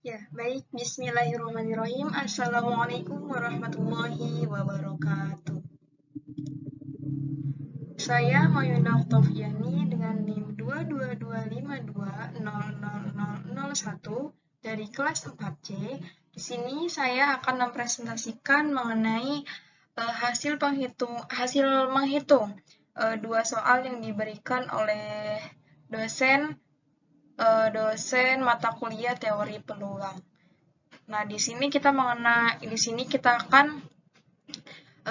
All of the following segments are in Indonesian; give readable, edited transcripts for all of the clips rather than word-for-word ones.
Ya, baik. Bismillahirrahmanirrahim. Assalamualaikum warahmatullahi wabarakatuh. Saya Mayuna Oktaviani dengan NIM 22252000001 dari kelas 4C. Di sini saya akan mempresentasikan mengenai hasil menghitung dua soal yang diberikan oleh dosen mata kuliah teori peluang. Nah, di sini kita akan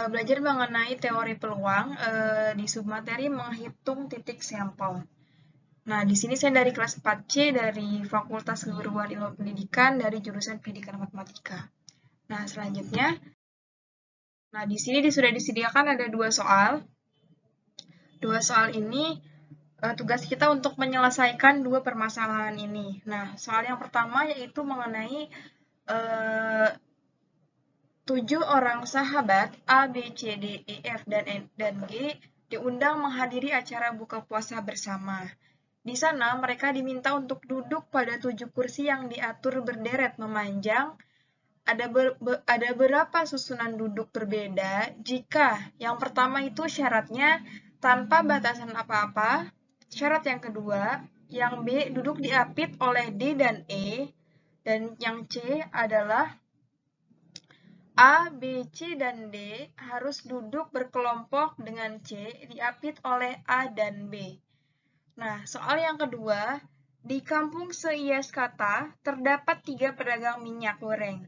belajar mengenai teori peluang di submateri menghitung titik sampel. Nah, di sini saya dari kelas 4C dari Fakultas Keguruan Ilmu Pendidikan dari jurusan Pendidikan Matematika. Nah, selanjutnya, di sini sudah disediakan ada dua soal. Dua soal ini tugas kita untuk menyelesaikan dua permasalahan ini. Nah, soal yang pertama yaitu mengenai 7 orang sahabat A, B, C, D, E, F, dan G diundang menghadiri acara buka puasa bersama. Di sana mereka diminta untuk duduk pada 7 kursi yang diatur berderet memanjang. Ada berapa susunan duduk berbeda jika yang pertama itu syaratnya tanpa batasan apa-apa. Syarat yang kedua, yang B duduk diapit oleh D dan E, dan yang C adalah A, B, C, dan D harus duduk berkelompok dengan C diapit oleh A dan B. Nah, soal yang kedua, di kampung Seias Kata terdapat 3 pedagang minyak goreng,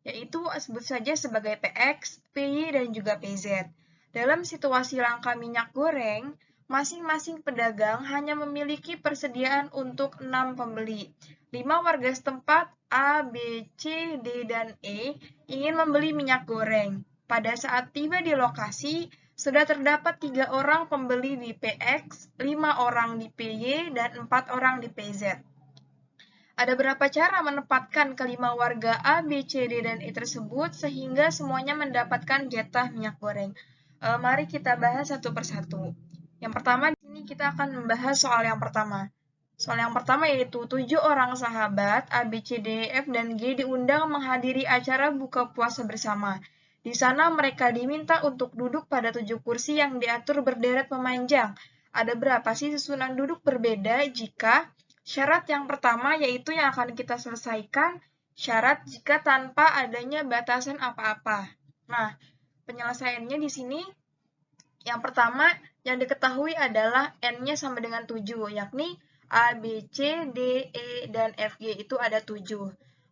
yaitu sebut saja sebagai PX, PY, dan juga PZ. Dalam situasi langka minyak goreng, masing-masing pedagang hanya memiliki persediaan untuk 6 pembeli. 5 warga setempat A, B, C, D, dan E ingin membeli minyak goreng. Pada saat tiba di lokasi, sudah terdapat 3 orang pembeli di PX, 5 orang di PY, dan 4 orang di PZ. Ada berapa cara menempatkan kelima warga A, B, C, D, dan E tersebut sehingga semuanya mendapatkan jatah minyak goreng? Mari kita bahas satu persatu. Yang pertama, di sini kita akan membahas soal yang pertama. Soal yang pertama yaitu 7 orang sahabat A, B, C, D, E, F, dan G diundang menghadiri acara buka puasa bersama. Di sana mereka diminta untuk duduk pada 7 kursi yang diatur berderet memanjang. Ada berapa sih susunan duduk berbeda jika syarat yang pertama yaitu yang akan kita selesaikan, syarat jika tanpa adanya batasan apa-apa. Nah, penyelesaiannya di sini yang pertama yang diketahui adalah N-nya sama dengan 7, yakni A, B, C, D, E, dan F, G itu ada 7.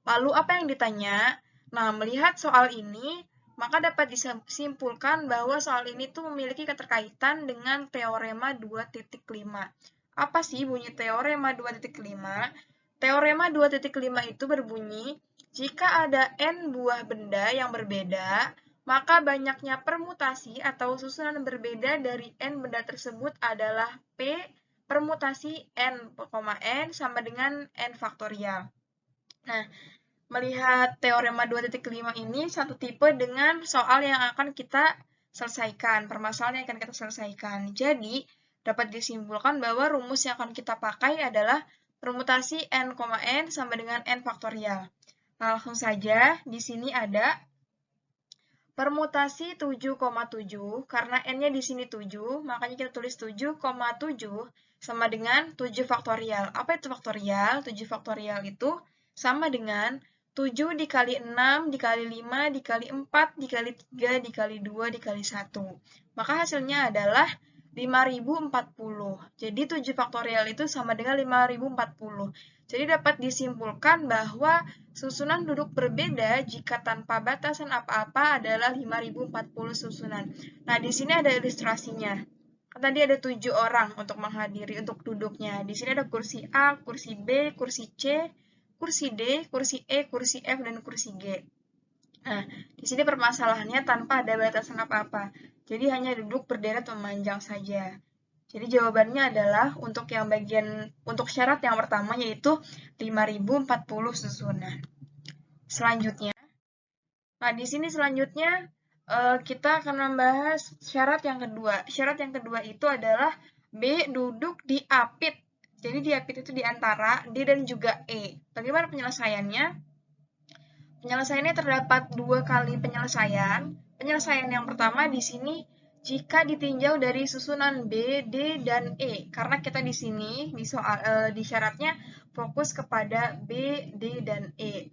Lalu apa yang ditanya? Nah, melihat soal ini, maka dapat disimpulkan bahwa soal ini tuh memiliki keterkaitan dengan teorema 2.5. Apa sih bunyi teorema 2.5? Teorema 2.5 itu berbunyi, jika ada N buah benda yang berbeda, maka banyaknya permutasi atau susunan berbeda dari N benda tersebut adalah P permutasi N, N sama dengan N faktorial. Nah, melihat teorema 2.5 ini satu tipe dengan soal yang akan kita selesaikan, permasalahan yang akan kita selesaikan. Jadi, dapat disimpulkan bahwa rumus yang akan kita pakai adalah permutasi N, N sama dengan N faktorial. Nah, langsung saja, di sini ada permutasi 7,7, karena N-nya di sini 7, makanya kita tulis 7,7 sama dengan 7 faktorial. Apa itu faktorial? 7 faktorial itu sama dengan 7 dikali 6, dikali 5, dikali 4, dikali 3, dikali 2, dikali 1. Maka hasilnya adalah 5040. Jadi 7 faktorial itu sama dengan 5040. Jadi dapat disimpulkan bahwa susunan duduk berbeda jika tanpa batasan apa-apa adalah 5040 susunan. Nah, di sini ada ilustrasinya. Tadi ada 7 orang untuk menghadiri untuk duduknya. Di sini ada kursi A, kursi B, kursi C, kursi D, kursi E, kursi F, dan kursi G. Nah, di sini permasalahannya tanpa ada batasan apa-apa. Jadi hanya duduk berderet memanjang saja. Jadi jawabannya adalah untuk syarat yang pertama yaitu 5040 susunan. Selanjutnya, di sini selanjutnya kita akan membahas syarat yang kedua. Syarat yang kedua itu adalah B duduk diapit. Jadi diapit itu di antara D dan juga E. Bagaimana penyelesaiannya? Penyelesaiannya terdapat 2 kali penyelesaian. Penyelesaian yang pertama di sini jika ditinjau dari susunan B, D, dan E. Karena kita di sini di syaratnya fokus kepada B, D, dan E.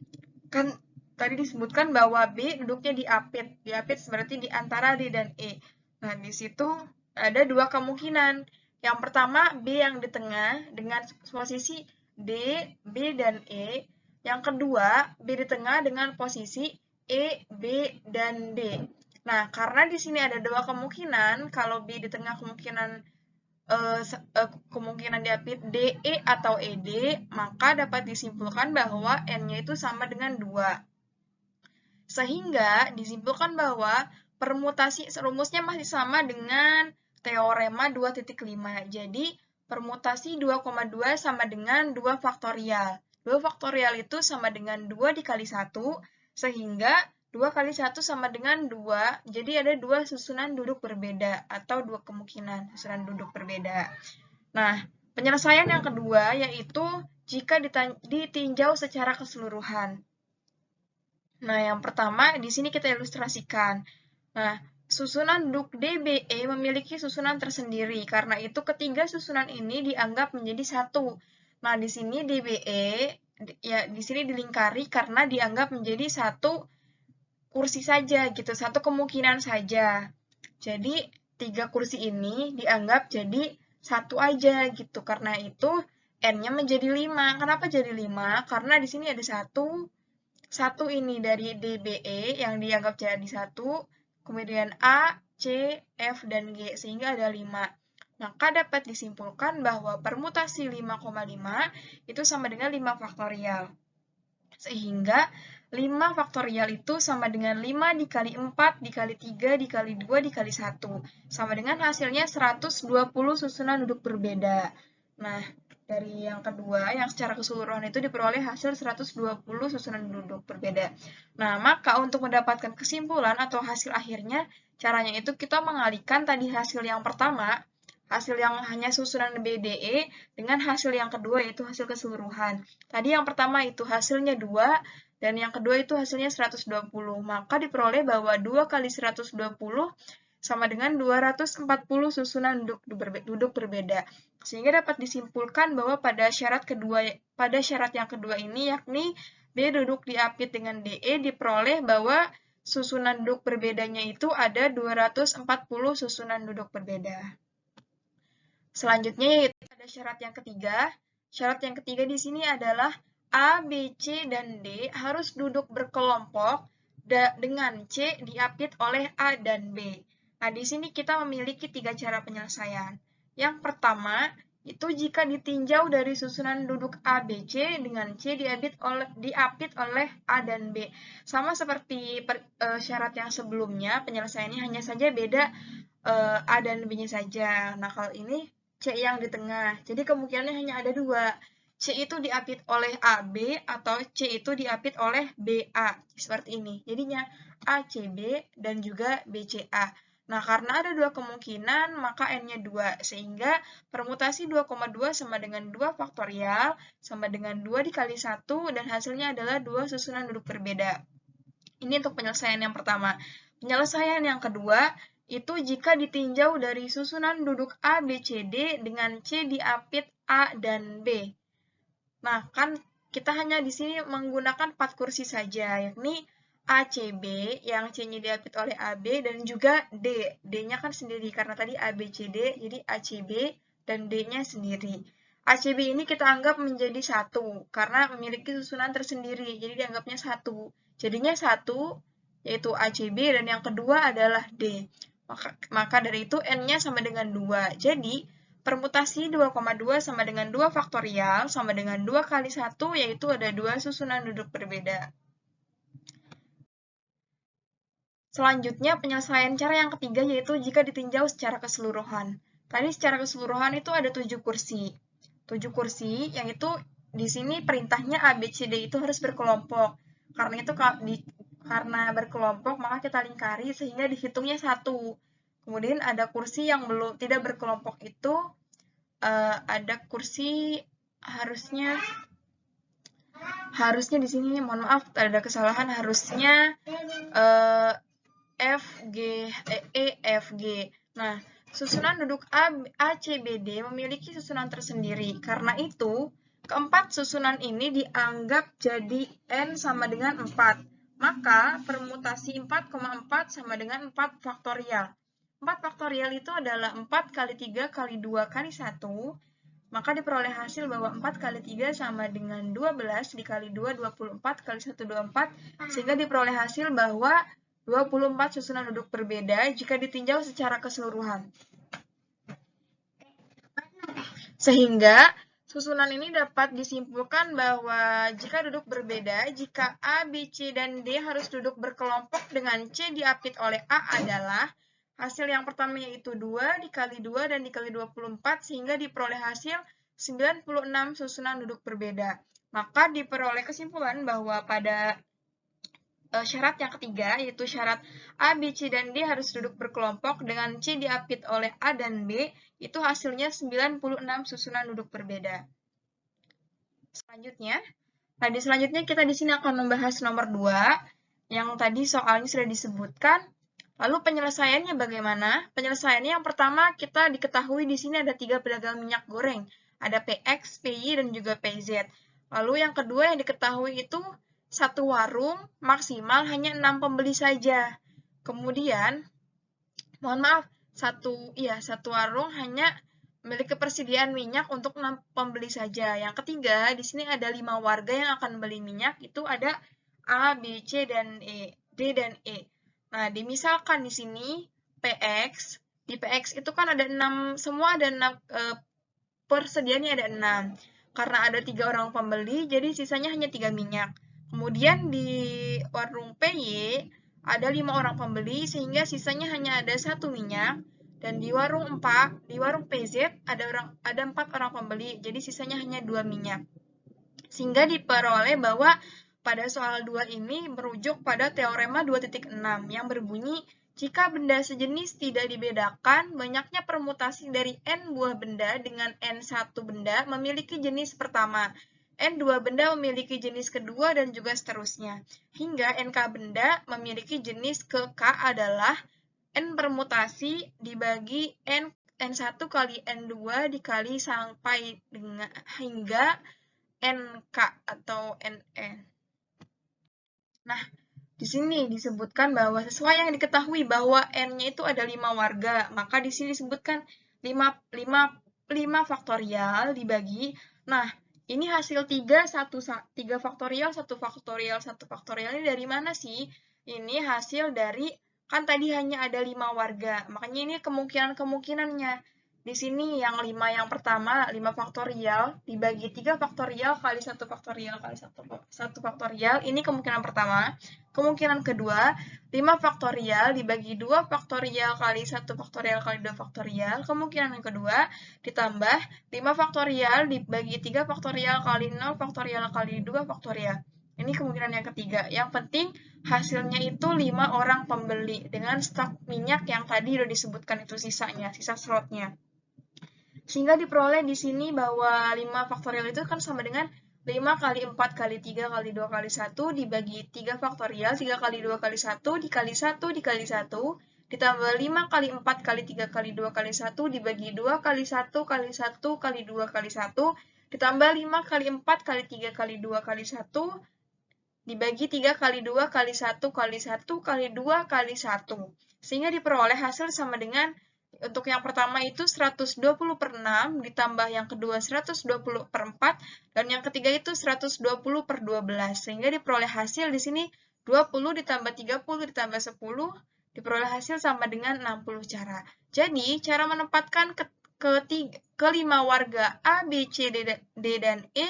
Kan tadi disebutkan bahwa B duduknya di apit. Di apit berarti di antara D dan E. Nah, di situ ada 2 kemungkinan. Yang pertama B yang di tengah dengan posisi D, B, dan E. Yang kedua, B di tengah dengan posisi E, B, dan D. Nah, karena di sini ada 2 kemungkinan, kalau B di tengah kemungkinan diapit DE atau ED, maka dapat disimpulkan bahwa N-nya itu sama dengan 2. Sehingga disimpulkan bahwa rumusnya masih sama dengan teorema 2.5. Jadi, permutasi 2,2 sama dengan 2 faktorial. 2 faktorial itu sama dengan 2 dikali 1, sehingga 2 kali 1 sama dengan 2, jadi ada 2 susunan duduk berbeda, atau 2 kemungkinan susunan duduk berbeda. Nah, penyelesaian yang kedua yaitu jika ditinjau secara keseluruhan. Nah, yang pertama di sini kita ilustrasikan. Nah, susunan duduk DBE memiliki susunan tersendiri. Karena itu ketiga susunan ini dianggap menjadi satu. Nah, di sini DBE ya di sini dilingkari karena dianggap menjadi satu kursi saja gitu, satu kemungkinan saja. Jadi 3 kursi ini dianggap jadi satu aja gitu. Karena itu N-nya menjadi 5. Kenapa jadi 5? Karena di sini ada satu ini dari DBE yang dianggap jadi 1, kemudian A, C, F, dan G, sehingga ada 5. Maka dapat disimpulkan bahwa permutasi 5,5 itu sama dengan 5 faktorial. Sehingga 5 faktorial itu sama dengan 5 dikali 4, dikali 3, dikali 2, dikali 1. Sama dengan hasilnya 120 susunan duduk berbeda. Nah, dari yang kedua, yang secara keseluruhan itu diperoleh hasil 120 susunan duduk berbeda. Nah, maka untuk mendapatkan kesimpulan atau hasil akhirnya, caranya itu kita mengalihkan tadi hasil yang pertama, hasil yang hanya susunan BDE, dengan hasil yang kedua yaitu hasil keseluruhan. Tadi yang pertama itu hasilnya 2, dan yang kedua itu hasilnya 120. Maka diperoleh bahwa 2 kali 120 sama dengan 240 susunan duduk berbeda. Sehingga dapat disimpulkan bahwa pada syarat yang kedua ini, yakni B duduk diapit dengan DE, diperoleh bahwa susunan duduk berbedanya itu ada 240 susunan duduk berbeda. Selanjutnya yaitu ada syarat yang ketiga. Syarat yang ketiga di sini adalah A, B, C, dan D harus duduk berkelompok dengan C diapit oleh A dan B. Nah, di sini kita memiliki 3 cara penyelesaian. Yang pertama, itu jika ditinjau dari susunan duduk A, B, C dengan C diapit oleh A dan B. Sama seperti syarat yang sebelumnya, penyelesaiannya hanya saja beda A dan B-nya saja. Nah, kalau ini C yang di tengah. Jadi kemungkinannya hanya ada 2. C itu diapit oleh AB atau C itu diapit oleh BA. Seperti ini. Jadinya ACB dan juga BCA. Nah, karena ada 2 kemungkinan, maka N-nya 2. Sehingga permutasi 2,2 sama dengan 2 faktorial, sama dengan 2 dikali 1, dan hasilnya adalah 2 susunan duduk berbeda. Ini untuk penyelesaian yang pertama. Penyelesaian yang kedua, itu jika ditinjau dari susunan duduk A, B, C, D dengan C diapit A dan B. Nah, kan kita hanya di sini menggunakan 4 kursi saja, yakni ACB yang C-nya diapit oleh AB dan juga D. D-nya kan sendiri karena tadi ABCD, jadi ACB dan D-nya sendiri. ACB ini kita anggap menjadi 1 karena memiliki susunan tersendiri, jadi dianggapnya 1. Jadinya 1 yaitu ACB dan yang kedua adalah D. Maka dari itu N-nya sama dengan 2. Jadi, permutasi 2,2 sama dengan 2 faktorial sama dengan 2 kali 1, yaitu ada 2 susunan duduk berbeda. Selanjutnya, penyelesaian cara yang ketiga yaitu jika ditinjau secara keseluruhan. Tadi secara keseluruhan itu ada 7 kursi. 7 kursi yang itu di sini perintahnya A, B, C, D itu harus berkelompok. Karena itu karena berkelompok maka kita lingkari sehingga dihitungnya 1. Kemudian ada kursi yang tidak berkelompok itu ada kursi harusnya Harusnya di sini, mohon maaf, ada kesalahan, harusnya F, G, E, F, G. Nah, susunan duduk A, C, B, D memiliki susunan tersendiri. Karena itu, keempat susunan ini dianggap jadi N sama dengan 4. Maka, permutasi 4,4 sama dengan 4 faktorial. 4 faktorial itu adalah 4 kali 3 kali 2 kali 1. Maka diperoleh hasil bahwa 4 kali 3 sama dengan 12 dikali 2, 24 kali 1, 24. Sehingga diperoleh hasil bahwa 24 susunan duduk berbeda jika ditinjau secara keseluruhan. Sehingga susunan ini dapat disimpulkan bahwa jika duduk berbeda, jika A, B, C, dan D harus duduk berkelompok dengan C diapit oleh A adalah hasil yang pertama yaitu 2 dikali 2 dan dikali 24 sehingga diperoleh hasil 96 susunan duduk berbeda. Maka diperoleh kesimpulan bahwa pada syarat yang ketiga, yaitu syarat A, B, C, dan D harus duduk berkelompok dengan C diapit oleh A dan B, itu hasilnya 96 susunan duduk berbeda. Selanjutnya kita di sini akan membahas nomor 2, yang tadi soalnya sudah disebutkan. Lalu penyelesaiannya bagaimana? Penyelesaiannya yang pertama, kita diketahui di sini ada 3 pedagang minyak goreng. Ada PX, PY, dan juga PZ. Lalu yang kedua yang diketahui itu satu warung maksimal hanya 6 pembeli saja. Kemudian, mohon maaf, satu warung hanya memiliki persediaan minyak untuk 6 pembeli saja. Yang ketiga, di sini ada 5 warga yang akan beli minyak, itu ada A, B, C, dan E, D, dan E. Nah, dimisalkan di sini PX, di PX itu kan ada 6, semua ada 6, persediaannya ada 6. Karena ada 3 orang pembeli, jadi sisanya hanya 3 minyak. Kemudian di warung PY ada 5 orang pembeli, sehingga sisanya hanya ada 1 minyak. Dan di warung PZ ada 4 orang pembeli, jadi sisanya hanya 2 minyak. Sehingga diperoleh bahwa pada soal 2 ini merujuk pada teorema 2.6 yang berbunyi, jika benda sejenis tidak dibedakan, banyaknya permutasi dari N buah benda dengan N1 benda memiliki jenis pertama, N2 benda memiliki jenis kedua, dan juga seterusnya. Hingga NK benda memiliki jenis ke K adalah N permutasi dibagi N1 kali N2 dikali sampai dengan hingga NK atau NN. Nah, di sini disebutkan bahwa sesuai yang diketahui bahwa N-nya itu ada 5 warga, maka di sini disebutkan 5 faktorial dibagi. Nah, ini hasil 3 faktorial, 1 faktorial, 1 faktorial ini dari mana sih? Ini hasil dari, kan tadi hanya ada 5 warga, makanya ini kemungkinan-kemungkinannya. Di sini yang 5 yang pertama, 5 faktorial dibagi 3 faktorial kali 1 faktorial kali 1 faktorial, ini kemungkinan pertama. Kemungkinan kedua, 5 faktorial dibagi 2 faktorial kali 1 faktorial kali 2 faktorial. Kemungkinan yang kedua, ditambah 5 faktorial dibagi 3 faktorial kali 0 faktorial kali 2 faktorial. Ini kemungkinan yang ketiga. Yang penting hasilnya itu 5 orang pembeli dengan stok minyak yang tadi udah disebutkan itu sisanya, sisa slotnya. Sehingga diperoleh di sini bahwa 5 faktorial itu kan sama dengan 5 kali 4 kali 3 kali 2 kali 1 dibagi 3 faktorial, 3 kali 2 kali 1 dikali 1 dikali 1, ditambah 5 kali 4 kali 3 kali 2 kali 1 dibagi 2 kali 1 kali 1 kali 2 kali 1, ditambah 5 kali 4 kali 3 kali 2 kali 1, dibagi 3 kali 2 kali 1 kali 1 kali 2 kali 1. Sehingga diperoleh hasil sama dengan, untuk yang pertama itu 120 per 6, ditambah yang kedua 120 per 4, dan yang ketiga itu 120 per 12. Sehingga diperoleh hasil di sini 20 ditambah 30 ditambah 10, diperoleh hasil sama dengan 60 cara. Jadi, cara menempatkan kelima warga A, B, C, D, dan E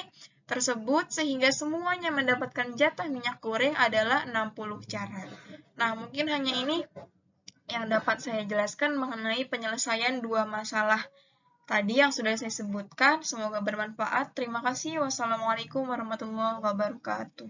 tersebut sehingga semuanya mendapatkan jatah minyak goreng adalah 60 cara. Nah, mungkin hanya ini yang dapat saya jelaskan mengenai penyelesaian 2 masalah tadi yang sudah saya sebutkan. Semoga bermanfaat. Terima kasih. Wassalamualaikum warahmatullahi wabarakatuh.